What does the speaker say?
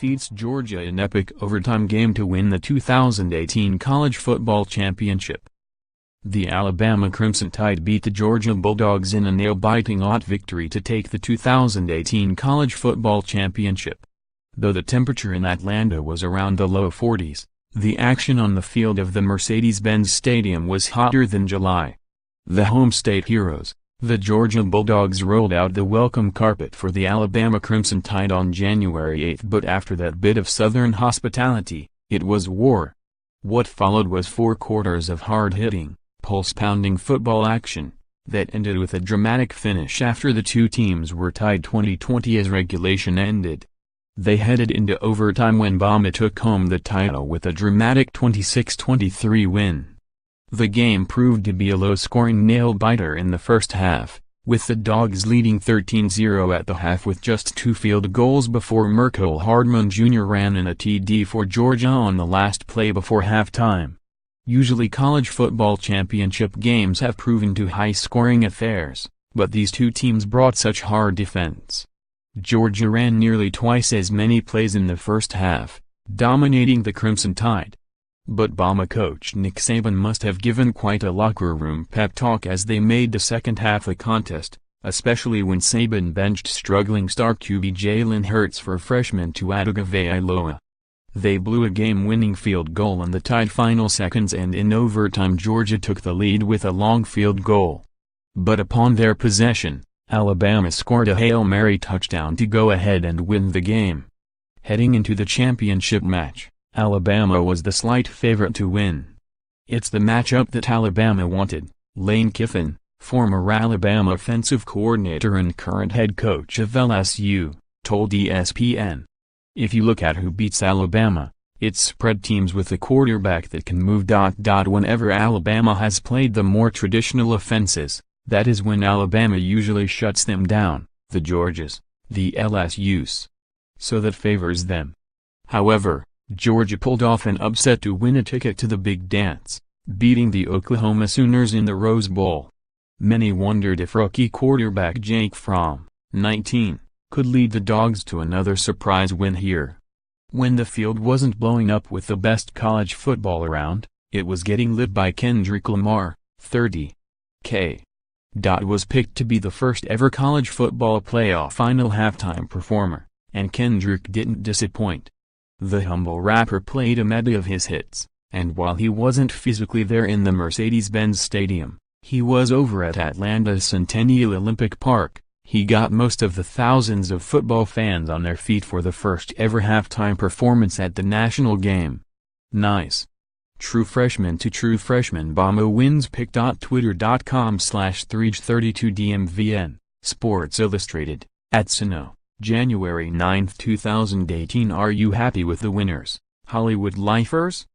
defeats Georgia in epic overtime game to win the 2018 college football championship. The Alabama Crimson Tide beat the Georgia Bulldogs in a nail-biting victory to take the 2018 college football championship. Though the temperature in Atlanta was around the low 40s, the action on the field of the Mercedes-Benz Stadium was hotter than July. The home state heroes, the Georgia Bulldogs, rolled out the welcome carpet for the Alabama Crimson Tide on January 8, but after that bit of Southern hospitality, it was war. What followed was 4 quarters of hard-hitting, pulse-pounding football action that ended with a dramatic finish after the two teams were tied 20-20 as regulation ended. They headed into overtime when Bama took home the title with a dramatic 26-23 win. The game proved to be a low-scoring nail-biter in the first half, with the Dogs leading 13-0 at the half with just 2 field goals before Mercole Hardman Jr. ran in a TD for Georgia on the last play before halftime. Usually college football championship games have proven to high-scoring affairs, but these two teams brought such hard defense. Georgia ran nearly twice as many plays in the first half, dominating the Crimson Tide. But Bama coach Nick Saban must have given quite a locker room pep talk as they made the second half a contest, especially when Saban benched struggling star QB Jalen Hurts for freshman Tagovailoa. They blew a game-winning field goal in the Tide final seconds, and in overtime Georgia took the lead with a long field goal. But upon their possession, Alabama scored a Hail Mary touchdown to go ahead and win the game. Heading into the championship match, Alabama was the slight favorite to win. It's the matchup that Alabama wanted, Lane Kiffin, former Alabama offensive coordinator and current head coach of LSU, told ESPN. If you look at who beats Alabama, it's spread teams with a quarterback that can move. Whenever Alabama has played the more traditional offenses, that is when Alabama usually shuts them down, the Georgias, the LSUs. So that favors them. However, Georgia pulled off an upset to win a ticket to the big dance, beating the Oklahoma Sooners in the Rose Bowl. Many wondered if rookie quarterback Jake Fromm, 19, could lead the Dogs to another surprise win here. When the field wasn't blowing up with the best college football around, it was getting lit by Kendrick Lamar, 30. K. Was picked to be the first ever college football playoff final halftime performer, and Kendrick didn't disappoint. The humble rapper played a medley of his hits, and while he wasn't physically there in the Mercedes-Benz Stadium, he was over at Atlanta's Centennial Olympic Park. He got most of the thousands of football fans on their feet for the first ever halftime performance at the national game. Nice. True freshman to true freshman, Bama wins pick. Twitter.com/332DMVN, Sports Illustrated, @Sino, January 9, 2018. Are you happy with the winners, Hollywood lifers?